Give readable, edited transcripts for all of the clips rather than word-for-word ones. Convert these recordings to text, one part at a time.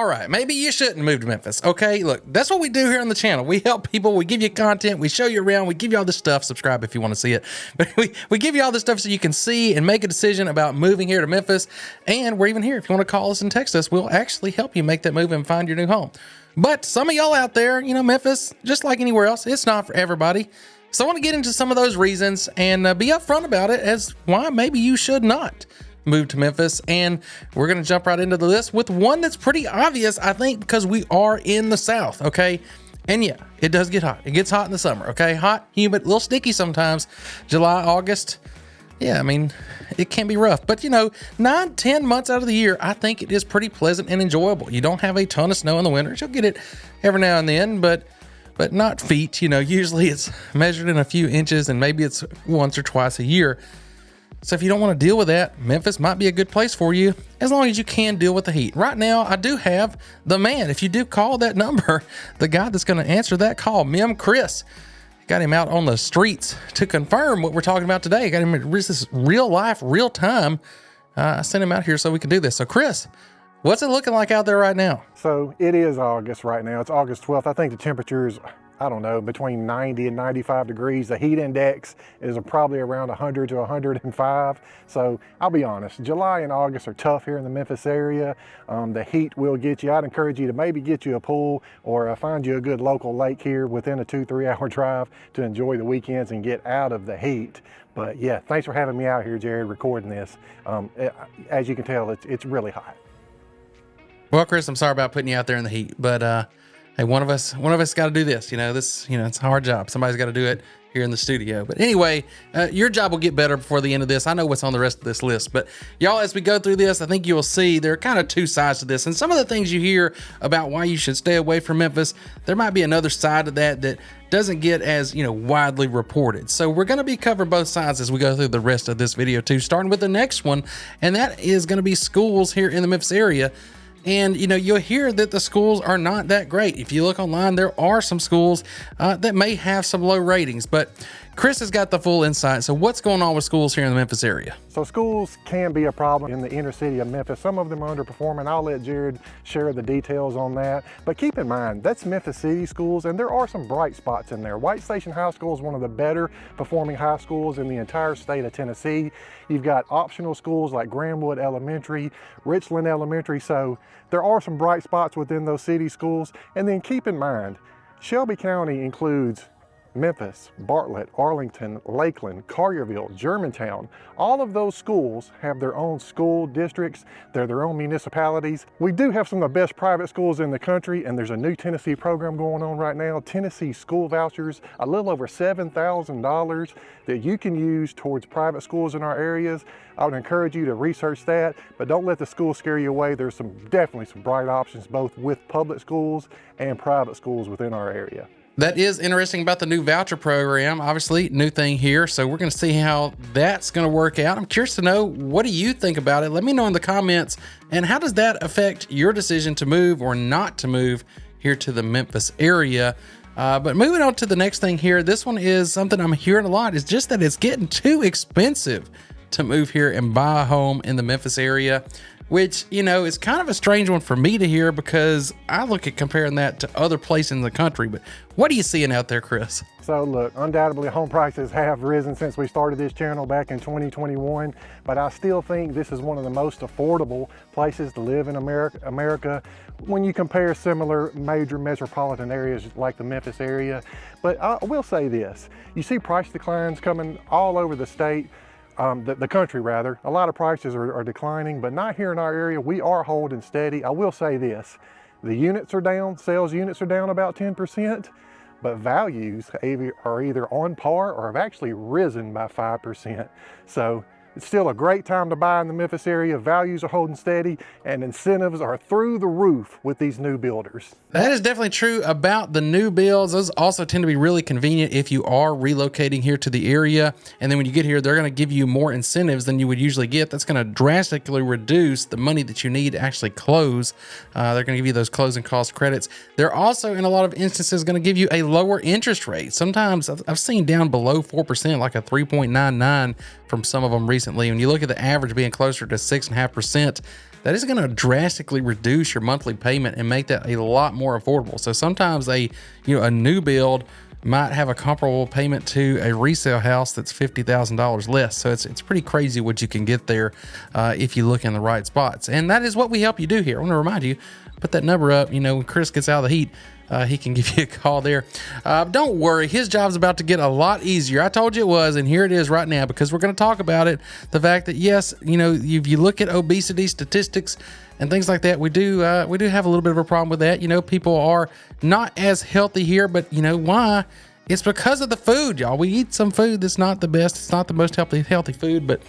All right, maybe you shouldn't move to Memphis. Okay, look, that's what we do here on the channel. We help people, we give you content, we show you around, we give you all this stuff. Subscribe if you want to see it. But we give you all this stuff so you can see and make a decision about moving here to Memphis. And we're even here. If you want to call us and text us, we'll actually help you make that move and find your new home. But some of y'all out there, you know, Memphis, just like anywhere else, it's not for everybody. So I want to get into some of those reasons and be upfront about it as why maybe you should not move to Memphis. And we're going to jump right into the list with one that's pretty obvious, I think, because we are in the South, okay? And yeah, it does get hot. It gets hot in the summer, okay? Hot, humid, a little sticky sometimes. July, August, yeah, I mean, it can be rough. But, you know, 9-10 months out of the year, I think it is pretty pleasant and enjoyable. You don't have a ton of snow in the winters. You'll get it every now and then, but not feet. You know, usually it's measured in a few inches and maybe it's once or twice a year. So if you don't want to deal with that, Memphis might be a good place for you as long as you can deal with the heat. Right now, I do have the man. If you do call that number, the guy that's going to answer that call, Kris. Got him out on the streets to confirm what we're talking about today. Got him this real life, real time. I sent him out here so we can do this. So Kris, what's it looking like out there right now? So it is August right now. It's August 12th. I think the temperature is, I don't know, between 90 and 95 degrees. The heat index is probably around 100 to 105. So I'll be honest, July and August are tough here in the Memphis area. The heat will get you. I'd encourage you to maybe get you a pool or find you a good local lake here within a 2-3 hour drive to enjoy the weekends and get out of the heat. But yeah, thanks for having me out here, Jared, recording this. As you can tell, it's really hot. Well, Kris, I'm sorry about putting you out there in the heat, but hey, one of us got to do this. You know, it's a hard job. Somebody's got to do it here in the studio. But anyway, your job will get better before the end of this. I know what's on the rest of this list, but y'all, as we go through this, I think you'll see there are kind of two sides to this. And some of the things you hear about why you should stay away from Memphis, there might be another side of that doesn't get as, widely reported. So we're going to be covering both sides as we go through the rest of this video too, starting with the next one. And that is going to be schools here in the Memphis area. And, you'll hear that the schools are not that great. If you look online, there are some schools that may have some low ratings, but Kris has got the full insight. So what's going on with schools here in the Memphis area? So schools can be a problem in the inner city of Memphis. Some of them are underperforming. I'll let Jared share the details on that. But keep in mind, that's Memphis City schools, and there are some bright spots in there. White Station High School is one of the better performing high schools in the entire state of Tennessee. You've got optional schools like Grandwood Elementary, Richland Elementary. So there are some bright spots within those city schools. And then keep in mind, Shelby County includes Memphis, Bartlett, Arlington, Lakeland, Collierville, Germantown. All of those schools have their own school districts. They're their own municipalities. We do have some of the best private schools in the country, and there's a new Tennessee program going on right now, Tennessee school vouchers, a little over $7,000 that you can use towards private schools in our areas. I would encourage you to research that, but don't let the school scare you away. There's definitely some bright options, both with public schools and private schools within our area. That is interesting about the new voucher program. Obviously, new thing here. So we're going to see how that's going to work out. I'm curious to know, what do you think about it? Let me know in the comments. And how does that affect your decision to move or not to move here to the Memphis area? But moving on to the next thing here, this one is something I'm hearing a lot. It's just that it's getting too expensive to move here and buy a home in the Memphis area, which, is kind of a strange one for me to hear because I look at comparing that to other places in the country. But what are you seeing out there, Kris? So look, undoubtedly home prices have risen since we started this channel back in 2021, but I still think this is one of the most affordable places to live in America when you compare similar major metropolitan areas like the Memphis area. But I will say this, you see price declines coming all over the state. The country rather. A lot of prices are declining, but not here in our area. We are holding steady. I will say this, the units are down, sales units are down about 10%, but values are either on par or have actually risen by 5%. So it's still a great time to buy in the Memphis area. Values are holding steady and incentives are through the roof with these new builders. That is definitely true about the new builds. Those also tend to be really convenient if you are relocating here to the area. And then when you get here, they're going to give you more incentives than you would usually get. That's going to drastically reduce the money that you need to actually close. They're going to give you those closing cost credits. They're also, in a lot of instances, going to give you a lower interest rate. Sometimes I've seen down below 4%, like a 3.99 from some of them recently. recently, when you look at the average being closer to 6.5%, that is going to drastically reduce your monthly payment and make that a lot more affordable. So sometimes a new build might have a comparable payment to a resale house that's $50,000 less. So it's pretty crazy what you can get there if you look in the right spots. And that is what we help you do here. I want to remind you, put that number up. When Kris gets out of the heat, he can give you a call there. Don't worry, his job's about to get a lot easier. I told you it was, and here it is right now, because we're going to talk about it. The fact that, yes, if you look at obesity statistics and things like that, we do have a little bit of a problem with that. People are not as healthy here, but why? It's because of the food, y'all. We eat some food that's not the best. It's not the most healthy food, but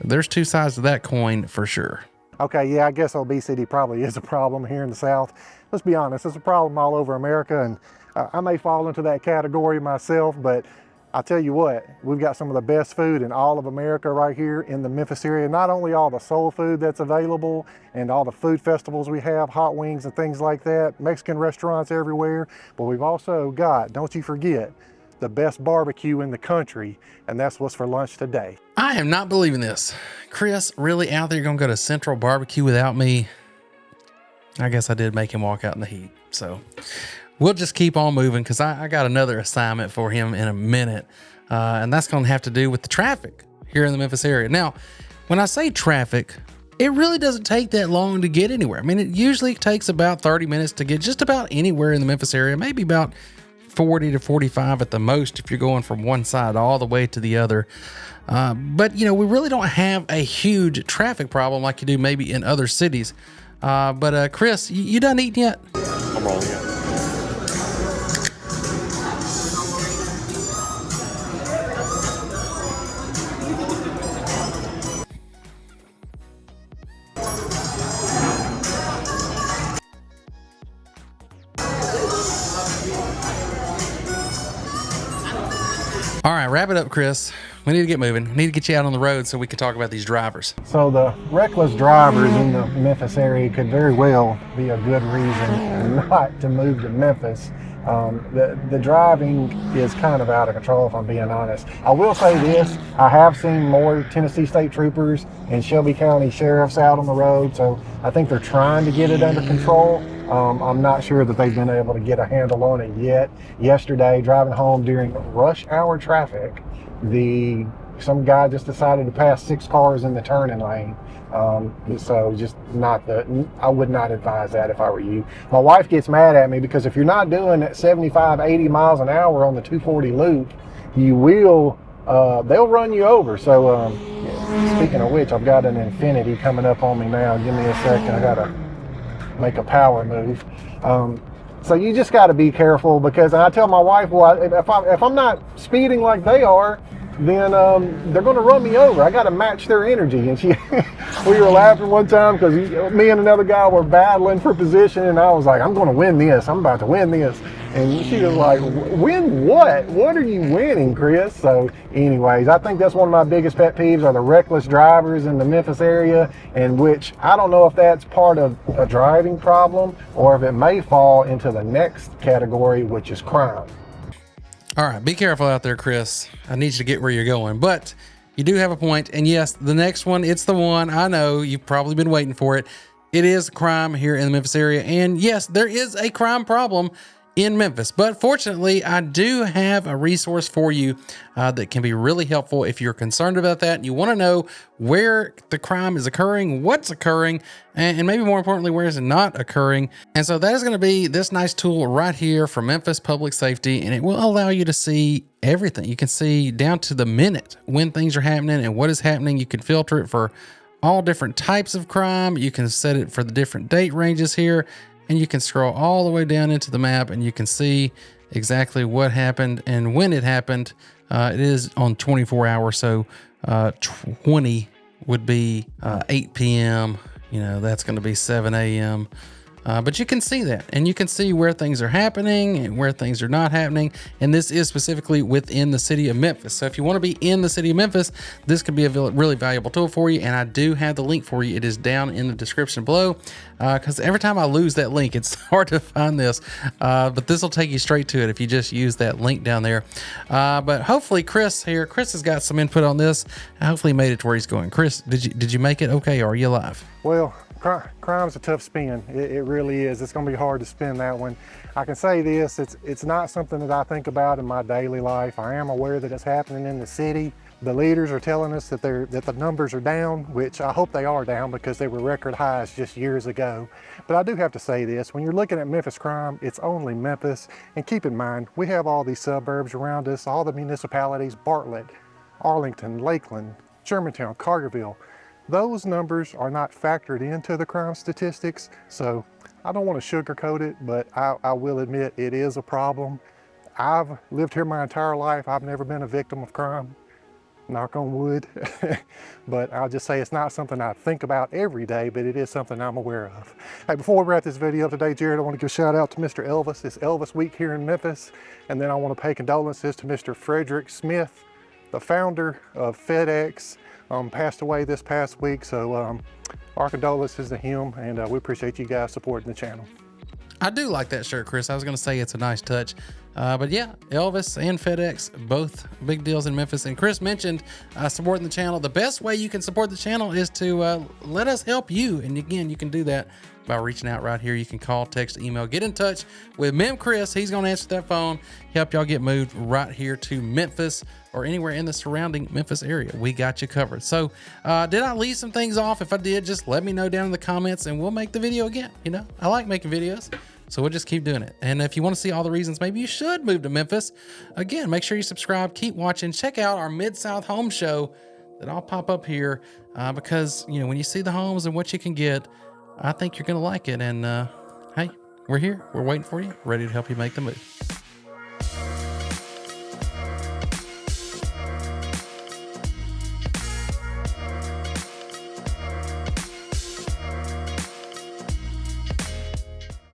there's two sides to that coin for sure. Okay, yeah, I guess obesity probably is a problem here in the South. Let's be honest, it's a problem all over America, and I may fall into that category myself, but I'll tell you what, we've got some of the best food in all of America right here in the Memphis area. Not only all the soul food that's available and all the food festivals we have, hot wings and things like that, Mexican restaurants everywhere, but we've also got, don't you forget, the best barbecue in the country, and that's what's for lunch today. I am not believing this. Kris, really out there going to go to Central Barbecue without me? I guess I did make him walk out in the heat. So we'll just keep on moving, because I got another assignment for him in a minute. And that's going to have to do with the traffic here in the Memphis area. Now, when I say traffic, it really doesn't take that long to get anywhere. I mean, it usually takes about 30 minutes to get just about anywhere in the Memphis area, maybe about 40 to 45 at the most if you're going from one side all the way to the other. But we really don't have a huge traffic problem like you do maybe in other cities. But Kris, you done eating yet? I'm rolling it. All right, wrap it up, Kris. We need to get moving. We need to get you out on the road so we can talk about these drivers. So the reckless drivers in the Memphis area could very well be a good reason not to move to Memphis. The driving is kind of out of control, if I'm being honest. I will say this, I have seen more Tennessee State Troopers and Shelby County Sheriffs out on the road, so I think they're trying to get it under control. I'm not sure that they've been able to get a handle on it yet. Yesterday, driving home during rush hour traffic, some guy just decided to pass 6 cars in the turning lane. So just I would not advise that if I were you. My wife gets mad at me because if you're not doing at 75, 80 miles an hour on the 240 loop, they'll run you over. So speaking of which, I've got an Infinity coming up on me now. Give me a second. I gotta make a power move. So you just got to be careful, because I tell my wife, well, if I'm not speeding like they are, then they're going to run me over. I got to match their energy. And we were laughing one time because me and another guy were battling for position, and I was like, I'm going to win this. I'm about to win this. And she was like, win what? What are you winning, Kris? So anyways, I think that's one of my biggest pet peeves are the reckless drivers in the Memphis area, and which I don't know if that's part of a driving problem or if it may fall into the next category, which is crime. All right, be careful out there, Kris. I need you to get where you're going, but you do have a point. And yes, the next one, it's the one. I know you've probably been waiting for it. It is crime here in the Memphis area. And yes, there is a crime problem in Memphis, but fortunately I do have a resource for you that can be really helpful if you're concerned about that and you want to know where the crime is occurring, what's occurring, and maybe more importantly, where is it not occurring. And so that is going to be this nice tool right here from Memphis Public Safety, and it will allow you to see everything. You can see down to the minute when things are happening and what is happening. You can filter it for all different types of crime. You can set it for the different date ranges here, and you can scroll all the way down into the map and you can see exactly what happened and when it happened. It is on 24 hours. So 20 would be 8 p.m. That's going to be 7 a.m. But you can see that, and you can see where things are happening and where things are not happening. And this is specifically within the city of Memphis. So if you want to be in the city of Memphis, this could be a really valuable tool for you. And I do have the link for you. It is down in the description below, because every time I lose that link, it's hard to find this. But this will take you straight to it if you just use that link down there. But hopefully Kris has got some input on this. Hopefully he made it to where he's going. Kris, did you make it okay, or are you alive? Well, crime's a tough spin. It really is. It's going to be hard to spin that one. I can say this, it's not something that I think about in my daily life. I am aware that it's happening in the city. The leaders are telling us that the numbers are down, which I hope they are down because they were record highs just years ago. But I do have to say this, when you're looking at Memphis crime, it's only Memphis. And keep in mind, we have all these suburbs around us, all the municipalities, Bartlett, Arlington, Lakeland, Germantown, Carterville. Those numbers are not factored into the crime statistics, so I don't want to sugarcoat it, but I will admit it is a problem. I've lived here my entire life. I've never been a victim of crime, knock on wood. But I'll just say it's not something I think about every day, but it is something I'm aware of. Hey, before we wrap this video up today, Jared, I want to give a shout out to Mr. Elvis. It's Elvis Week here in Memphis. And then I want to pay condolences to Mr. Frederick Smith, the founder of FedEx. Passed away this past week, so our condolences to him, and we appreciate you guys supporting the channel. I do like that shirt, Kris. I was going to say it's a nice touch. But yeah, Elvis and FedEx, both big deals in Memphis. And Kris mentioned supporting the channel. The best way you can support the channel is to let us help you. And again, you can do that by reaching out right here. You can call, text, email, get in touch with Mem Kris. He's going to answer that phone, help y'all get moved right here to Memphis or anywhere in the surrounding Memphis area. We got you covered. So did I leave some things off? If I did, just let me know down in the comments and we'll make the video again. You know, I like making videos, so we'll just keep doing it. And if you want to see all the reasons maybe you should move to Memphis, again, make sure you subscribe, keep watching, check out our Mid-South Home Show that I'll pop up here because, you know, when you see the homes and what you can get, I think you're going to like it. And hey, we're here. We're waiting for you, ready to help you make the move.